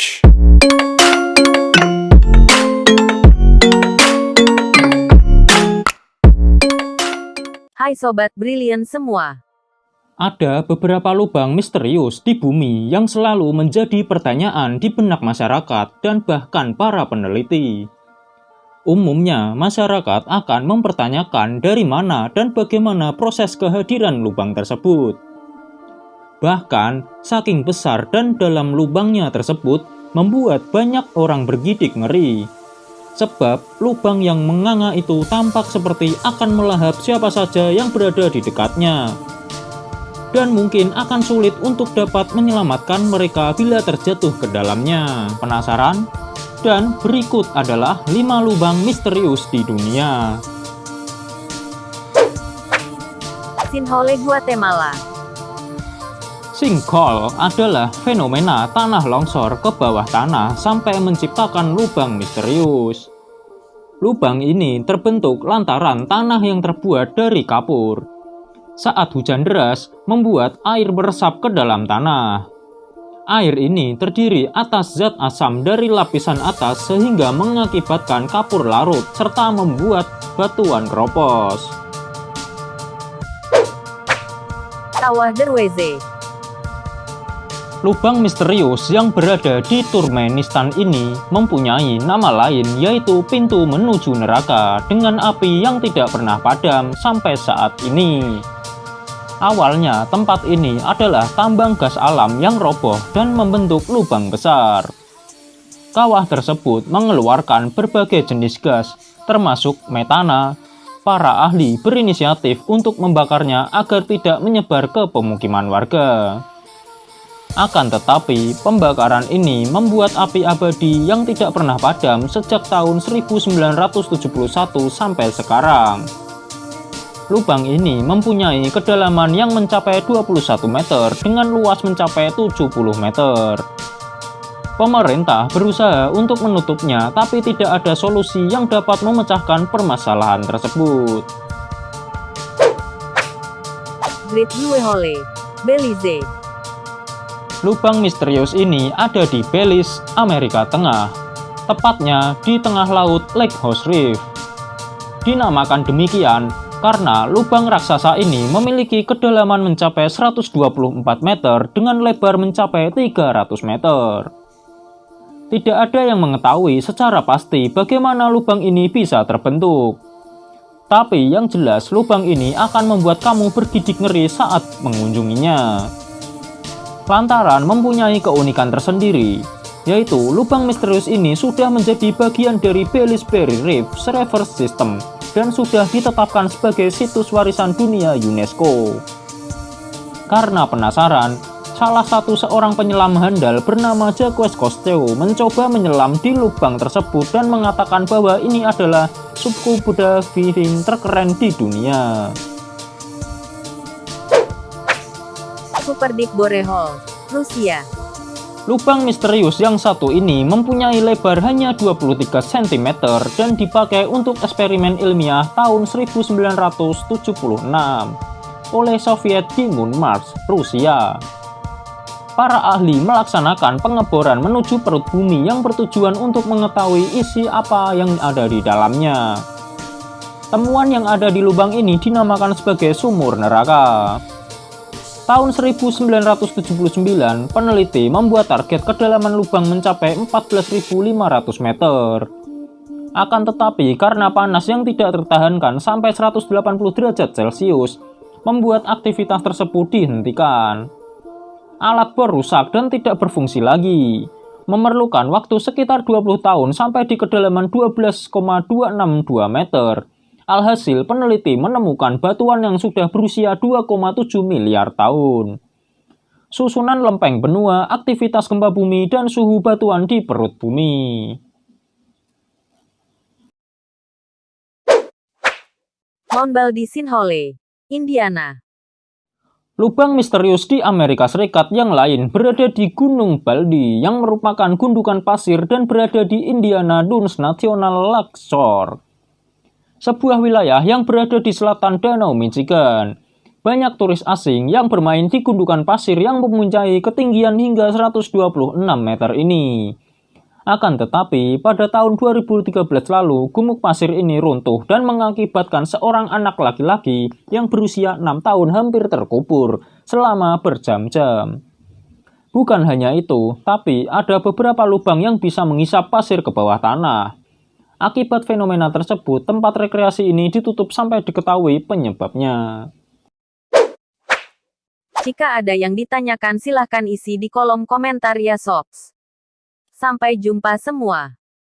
Hai Sobat Brilian semua. Ada beberapa lubang misterius di bumi yang selalu menjadi pertanyaan di benak masyarakat dan bahkan para peneliti. Umumnya, masyarakat akan mempertanyakan dari mana dan bagaimana proses kehadiran lubang tersebut. Bahkan, saking besar dan dalam lubangnya tersebut membuat banyak orang bergidik ngeri. Sebab lubang yang menganga itu tampak seperti akan melahap siapa saja yang berada di dekatnya. Dan mungkin akan sulit untuk dapat menyelamatkan mereka bila terjatuh ke dalamnya. Penasaran? Dan berikut adalah 5 lubang misterius di dunia. Sinkhole, Guatemala. Sinkhole adalah fenomena tanah longsor ke bawah tanah sampai menciptakan lubang misterius. Lubang ini terbentuk lantaran tanah yang terbuat dari kapur. Saat hujan deras, membuat air meresap ke dalam tanah. Air ini terdiri atas zat asam dari lapisan atas sehingga mengakibatkan kapur larut serta membuat batuan keropos. Kawah Derweze. Lubang misterius yang berada di Turkmenistan ini mempunyai nama lain yaitu pintu menuju neraka dengan api yang tidak pernah padam sampai saat ini. Awalnya tempat ini adalah tambang gas alam yang roboh dan membentuk lubang besar. Kawah tersebut mengeluarkan berbagai jenis gas termasuk metana. Para ahli berinisiatif untuk membakarnya agar tidak menyebar ke pemukiman warga. Akan tetapi, pembakaran ini membuat api abadi yang tidak pernah padam sejak tahun 1971 sampai sekarang. Lubang ini mempunyai kedalaman yang mencapai 21 meter dengan luas mencapai 70 meter. Pemerintah berusaha untuk menutupnya, tapi tidak ada solusi yang dapat memecahkan permasalahan tersebut. Great Blue Hole, Belize. Lubang misterius ini ada di Belize, Amerika Tengah, tepatnya di tengah laut Lake House Reef. Dinamakan demikian karena lubang raksasa ini memiliki kedalaman mencapai 124 meter dengan lebar mencapai 300 meter. Tidak ada yang mengetahui secara pasti bagaimana lubang ini bisa terbentuk. Tapi yang jelas lubang ini akan membuat kamu bergidik ngeri saat mengunjunginya. Lantaran mempunyai keunikan tersendiri, yaitu lubang misterius ini sudah menjadi bagian dari Belize Reef Reservoir System dan sudah ditetapkan sebagai situs warisan dunia UNESCO. Karena penasaran, salah satu seorang penyelam handal bernama Jacques Cousteau mencoba menyelam di lubang tersebut dan mengatakan bahwa ini adalah subscuba diving terkeren di dunia. Super Deep Borehole, Rusia. Lubang misterius yang satu ini mempunyai lebar hanya 23 cm dan dipakai untuk eksperimen ilmiah tahun 1976 oleh Soviet di Moon Mars, Rusia. Para ahli melaksanakan pengeboran menuju perut bumi yang bertujuan untuk mengetahui isi apa yang ada di dalamnya. Temuan yang ada di lubang ini dinamakan sebagai sumur neraka. Tahun 1979, peneliti membuat target kedalaman lubang mencapai 14.500 meter. Akan tetapi, karena panas yang tidak tertahankan sampai 180 derajat Celcius, membuat aktivitas tersebut dihentikan. Alat bor rusak dan tidak berfungsi lagi. Memerlukan waktu sekitar 20 tahun sampai di kedalaman 12,262 meter. Alhasil, peneliti menemukan batuan yang sudah berusia 2,7 miliar tahun. Susunan lempeng benua, aktivitas gempa bumi, dan suhu batuan di perut bumi. Mount Baldy Sinkhole, Indiana. Lubang misterius di Amerika Serikat yang lain berada di Gunung Baldy yang merupakan gundukan pasir dan berada di Indiana Dunes National Lakeshore, sebuah wilayah yang berada di selatan Danau Michigan. banyak turis asing yang bermain di gundukan pasir yang mempunyai ketinggian hingga 126 meter ini. Akan tetapi, pada tahun 2013 lalu, gumuk pasir ini runtuh dan mengakibatkan seorang anak laki-laki yang berusia 6 tahun hampir terkubur selama berjam-jam. Bukan hanya itu, tapi ada beberapa lubang yang bisa mengisap pasir ke bawah tanah. Akibat fenomena tersebut, tempat rekreasi ini ditutup sampai diketahui penyebabnya. Jika ada yang ditanyakan silahkan isi di kolom komentar ya Sox. Sampai jumpa semua.